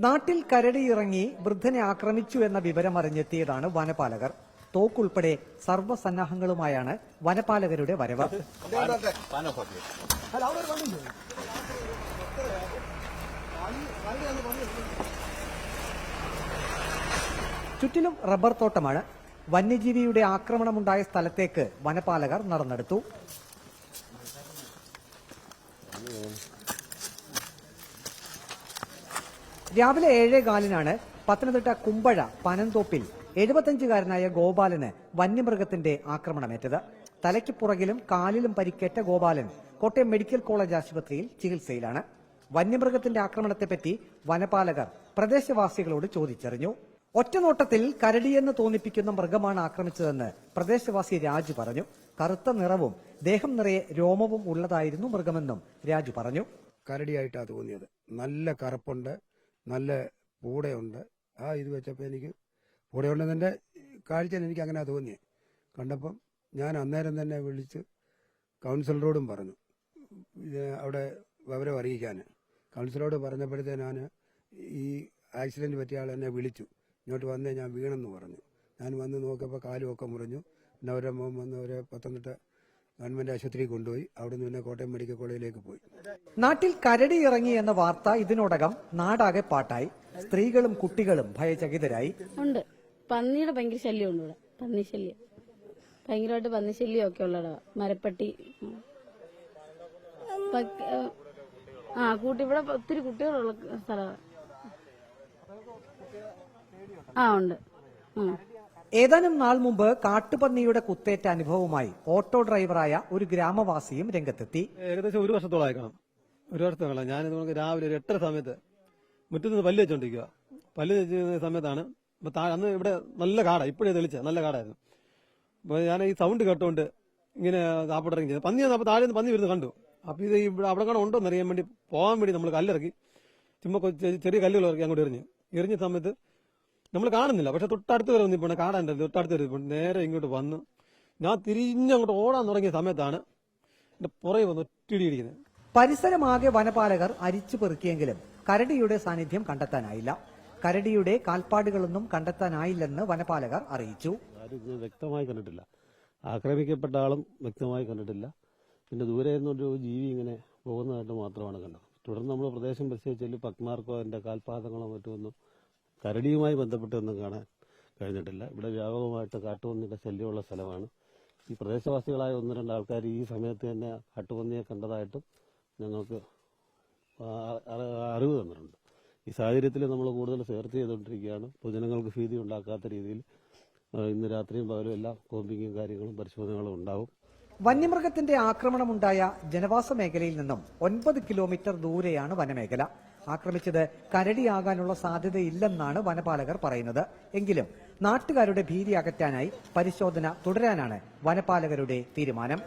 നാട്ടിൽ കരടിയിറങ്ങി വൃദ്ധനെ ആക്രമിച്ചു എന്ന വിവരം അറിഞ്ഞെത്തിയതാണ് വനപാലകർ. തോക്കുൾപ്പെടെ സർവ്വസന്നാഹങ്ങളുമായാണ് വനപാലകരുടെ വരവ്. ചുറ്റിലും റബ്ബർ തോട്ടമാണ്. വന്യജീവിയുടെ ആക്രമണമുണ്ടായ സ്ഥലത്തേക്ക് വനപാലകർ നടന്നെടുത്തു. രാവിലെ 7:15 പത്തനംതിട്ട കുമ്പഴ പനന്തോപ്പിൽ 75-കാരനായ ഗോപാലന് വന്യമൃഗത്തിന്റെ ആക്രമണമേറ്റത്. തലയ്ക്ക് പുറകിലും കാലിലും പരിക്കേറ്റ ഗോപാലൻ കോട്ടയം മെഡിക്കൽ കോളേജ് ആശുപത്രിയിൽ ചികിത്സയിലാണ്. വന്യമൃഗത്തിന്റെ ആക്രമണത്തെപ്പറ്റി വനപാലകർ പ്രദേശവാസികളോട് ചോദിച്ചറിഞ്ഞു. ഒറ്റനോട്ടത്തിൽ കരടിയെന്ന് തോന്നിപ്പിക്കുന്ന മൃഗമാണ് ആക്രമിച്ചതെന്ന് പ്രദേശവാസി രാജു പറഞ്ഞു. കറുത്ത നിറവും ദേഹം നിറയെ രോമവും ഉള്ളതായിരുന്നു മൃഗമെന്നും രാജു പറഞ്ഞു. കരടിയായിട്ടാണ് തോന്നിയത്. നല്ല കറുപ്പുണ്ട്, നല്ല പൂടയുണ്ട്. ഇത് വെച്ചപ്പോൾ എനിക്ക് പൂടയുണ്ടെന്നതിൻ്റെ കാഴ്ചയിൽ എനിക്ക് അങ്ങനെ തോന്നിയത്. കണ്ടപ്പം ഞാൻ അന്നേരം തന്നെ വിളിച്ച് കൗൺസിലറോടും പറഞ്ഞു അവിടെ വിവരം അറിയിക്കാൻ. കൗൺസിലറോട് പറഞ്ഞപ്പോഴത്തേനാണ് ഈ ആക്സിഡന്റ് പറ്റിയ ആൾ എന്നെ വിളിച്ചു. ഇങ്ങോട്ട് വന്നേ, ഞാൻ വീണെന്ന് പറഞ്ഞു. ഞാൻ വന്ന് നോക്കിയപ്പോൾ കാലുമൊക്കെ മുറിഞ്ഞു. പിന്നെ അവരെ മോൻ വന്ന് അവരെ പത്തനംതിട്ട ഗവൺമെന്റ് ആശുപത്രിയിൽ കൊണ്ടുപോയി. അവിടുന്ന് പിന്നെ കോട്ടയം മെഡിക്കൽ കോളേജിലേക്ക് പോയി. നാട്ടിൽ കരടി ഇറങ്ങി എന്ന വാർത്ത ഇതിനോടകം നാടാകെ പാട്ടായി. സ്ത്രീകളും കുട്ടികളും ഭയചകിതരായി. ഉണ്ട്, പന്നിയുടെ ഭയങ്കര ശല്യമുണ്ട് ഇവിടെ. പന്നി ശല്യം ഭയങ്കരമായിട്ട്, പന്നി ശല്യം ഒക്കെ ഉള്ളടാ. മരപ്പട്ടി കൂട്ടി ഇവിടെ ഒത്തിരി കുട്ടികളുള്ള സ്ഥലമാണ്. ഉണ്ട്. ഏതാനും നാൾ മുമ്പ് കാട്ടുപന്നിയുടെ കുത്തേറ്റ അനുഭവവുമായി ഓട്ടോ ഡ്രൈവറായ ഒരു ഗ്രാമവാസിയും രംഗത്തെത്തി. ഏകദേശം 1 വർഷത്തോളായിക്കണം. 1 വർഷത്തോളം ഞാൻ രാവിലെ ഒരു 8 സമയത്ത് മുറ്റത്ത് നിന്ന് പല്ല് വെച്ചോണ്ടിരിക്കുക. പല്ല് വെച്ച സമയത്താണ് അന്ന് ഇവിടെ നല്ല കാടാ, ഇപ്പോഴേ തെളിച്ച നല്ല കാടായിരുന്നു. അപ്പൊ ഞാൻ ഈ സൗണ്ട് കേട്ടോണ്ട് ഇങ്ങനെ താപ്പോട്ടിറങ്ങി ചെയ്തു. പന്നി അപ്പൊ താഴെ പന്നി വരുന്നത് കണ്ടു. അപ്പൊ ഇത് ഇവിടെ അവിടെ കാണാൻ ഉണ്ടോ എന്നറിയാൻ വേണ്ടി പോകാൻ വേണ്ടി നമ്മൾ കല്ലിറക്കി, ചുമ്മാ ചെറിയ കല്ലുകൾ ഇറക്കി അങ്ങോട്ട് എറിഞ്ഞ സമയത്ത് നമ്മൾ കാണുന്നില്ല. പക്ഷെ തൊട്ടടുത്ത് വരെ വന്നിപ്പോ കാണാൻ തൊട്ടടുത്ത് വരെ നേരെ ഇങ്ങോട്ട് വന്ന് ഞാൻ തിരിഞ്ഞങ്ങോട്ട് ഓടാൻ തുടങ്ങിയ സമയത്താണ് എന്റെ പുറകെ വന്ന് ഒറ്റയിടിയിരിക്കുന്നത്. പരിസരമാകെ വനപാലകർ അരിച്ചു പെറുക്കിയെങ്കിലും കരടിയുടെ സാന്നിധ്യം കണ്ടെത്താനായില്ല. കരടിയുടെ കാൽപ്പാടുകളൊന്നും കണ്ടെത്താനായില്ലെന്ന് വനപാലകർ അറിയിച്ചു. വ്യക്തമായി കണ്ടിട്ടില്ല. ആക്രമിക്കപ്പെട്ട ആളും വ്യക്തമായി കണ്ടിട്ടില്ല. പിന്നെ ദൂരെ നിന്നൊരു ജീവി ഇങ്ങനെ പോകുന്നതായിട്ട് മാത്രമാണ് കണ്ടത്. തുടർന്ന് നമ്മൾ പ്രദേശം പരിശോധിച്ചാൽ പക്മാർക്കോ അതിന്റെ കാൽപാദങ്ങളോ മറ്റൊന്നും കരടിയുമായി ബന്ധപ്പെട്ടൊന്നും കാണാൻ കഴിഞ്ഞിട്ടില്ല. ഇവിടെ വ്യാപകമായിട്ട് കാട്ടുപന്നിയുടെ ശല്യമുള്ള സ്ഥലമാണ്. ഈ പ്രദേശവാസികളായ 1-2 ആൾക്കാർ ഈ സമയത്ത് തന്നെ കാട്ടുപന്നിയെ കണ്ടതായിട്ടും ഞങ്ങൾക്ക് അറിവ് തന്നിട്ടുണ്ട്. ഈ സാഹചര്യത്തിൽ നമ്മൾ കൂടുതൽ സെർച്ച് ചെയ്തുകൊണ്ടിരിക്കുകയാണ്. പൊതുജനങ്ങൾക്ക് ഭീതി ഉണ്ടാക്കാത്ത രീതിയിൽ ഇന്ന് രാത്രിയും പകലും എല്ലാ കോമ്പിങ്ങും കാര്യങ്ങളും പരിശോധനകളും ഉണ്ടാവും. വന്യമൃഗത്തിന്റെ ആക്രമണമുണ്ടായ ജനവാസ മേഖലയിൽ നിന്നും 9 കിലോമീറ്റർ ദൂരെയാണ് വനമേഖല. ആക്രമിച്ചത് കരടിയാകാനുള്ള സാധ്യതയില്ലെന്നാണ് വനപാലകർ പറയുന്നത്. എങ്കിലും നാട്ടുകാരുടെ ഭീതി അകറ്റാനായി പരിശോധന തുടരാനാണ് വനപാലകരുടെ തീരുമാനം.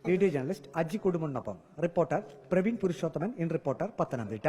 വീഡിയോ ജേർണലിസ്റ്റ് അജി കുടുംബനൊപ്പം reporter Praveen Purushothaman, in reporter, Pathanamthitta.